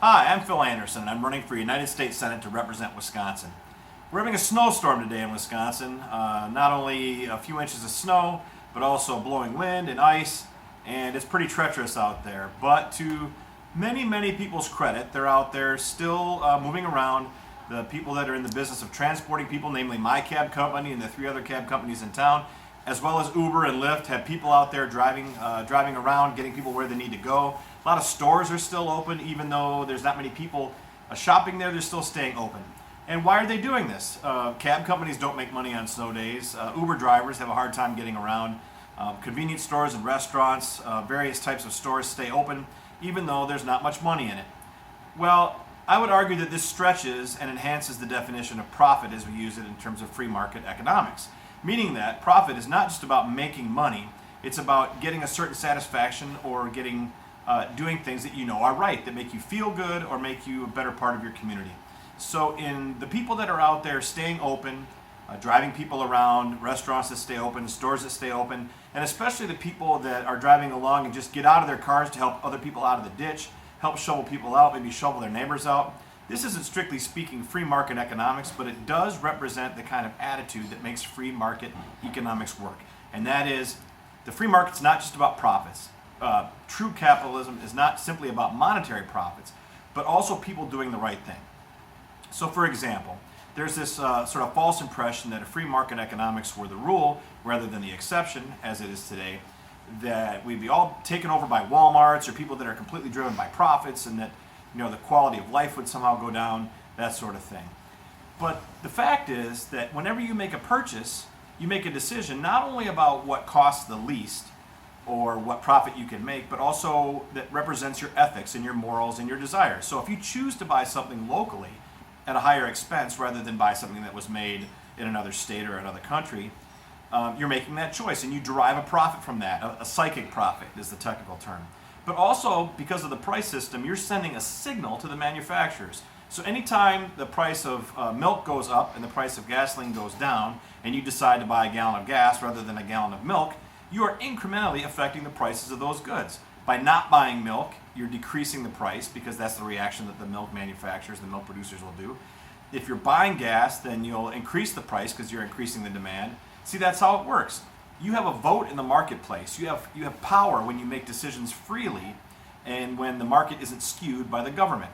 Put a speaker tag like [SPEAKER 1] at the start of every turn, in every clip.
[SPEAKER 1] Hi, I'm Phil Anderson, and I'm running for United States Senate to represent Wisconsin. We're having a snowstorm today in Wisconsin. Not only a few inches of snow, but also blowing wind and ice, and it's pretty treacherous out there. But to many people's credit, they're out there still moving around. The people that are in the business of transporting people, namely my cab company and the 3 other cab companies in town, as well as Uber and Lyft, have people out there driving around, getting people where they need to go. A lot of stores are still open, even though there's not many people shopping there, they're still staying open. And why are they doing this? Cab companies don't make money on snow days. Uber drivers have a hard time getting around. Convenience stores and restaurants, various types of stores stay open, even though there's not much money in it. Well, I would argue that this stretches and enhances the definition of profit as we use it in terms of free market economics. Meaning that profit is not just about making money, it's about getting a certain satisfaction or doing things that you know are right, that make you feel good or make you a better part of your community. So in the people that are out there staying open, driving people around, restaurants that stay open, stores that stay open, and especially the people that are driving along and just get out of their cars to help other people out of the ditch, help shovel people out, maybe shovel their neighbors out. This isn't strictly speaking free market economics, but it does represent the kind of attitude that makes free market economics work. And that is, the free market's not just about profits. True capitalism is not simply about monetary profits, but also people doing the right thing. So for example, there's this sort of false impression that if free market economics were the rule rather than the exception, as it is today, that we'd be all taken over by Walmarts or people that are completely driven by profits, and that the quality of life would somehow go down, that sort of thing. But the fact is that whenever you make a purchase, you make a decision not only about what costs the least or what profit you can make, but also that represents your ethics and your morals and your desires. So if you choose to buy something locally at a higher expense rather than buy something that was made in another state or another country, you're making that choice and you derive a profit from that. A psychic profit is the technical term. But also, because of the price system, you're sending a signal to the manufacturers. So anytime the price of milk goes up and the price of gasoline goes down, and you decide to buy a gallon of gas rather than a gallon of milk, you are incrementally affecting the prices of those goods. By not buying milk, you're decreasing the price because that's the reaction that the milk manufacturers, the milk producers will do. If you're buying gas, then you'll increase the price because you're increasing the demand. See, that's how it works. You have a vote in the marketplace. You have power when you make decisions freely and when the market isn't skewed by the government.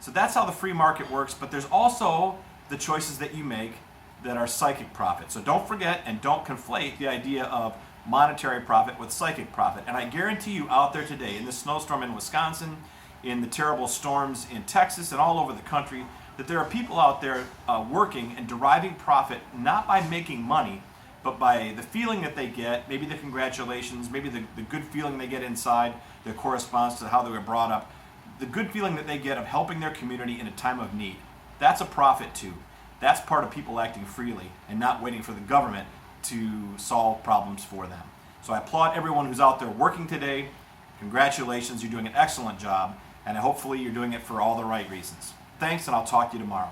[SPEAKER 1] So that's how the free market works, but there's also the choices that you make that are psychic profit. So don't forget and don't conflate the idea of monetary profit with psychic profit. And I guarantee you out there today, in the snowstorm in Wisconsin, in the terrible storms in Texas and all over the country, that there are people out there working and deriving profit not by making money, but by the feeling that they get, maybe the congratulations, maybe the good feeling they get inside that corresponds to how they were brought up, the good feeling that they get of helping their community in a time of need. That's a profit too. That's part of people acting freely and not waiting for the government to solve problems for them. So I applaud everyone who's out there working today. Congratulations, you're doing an excellent job, and hopefully you're doing it for all the right reasons. Thanks, and I'll talk to you tomorrow.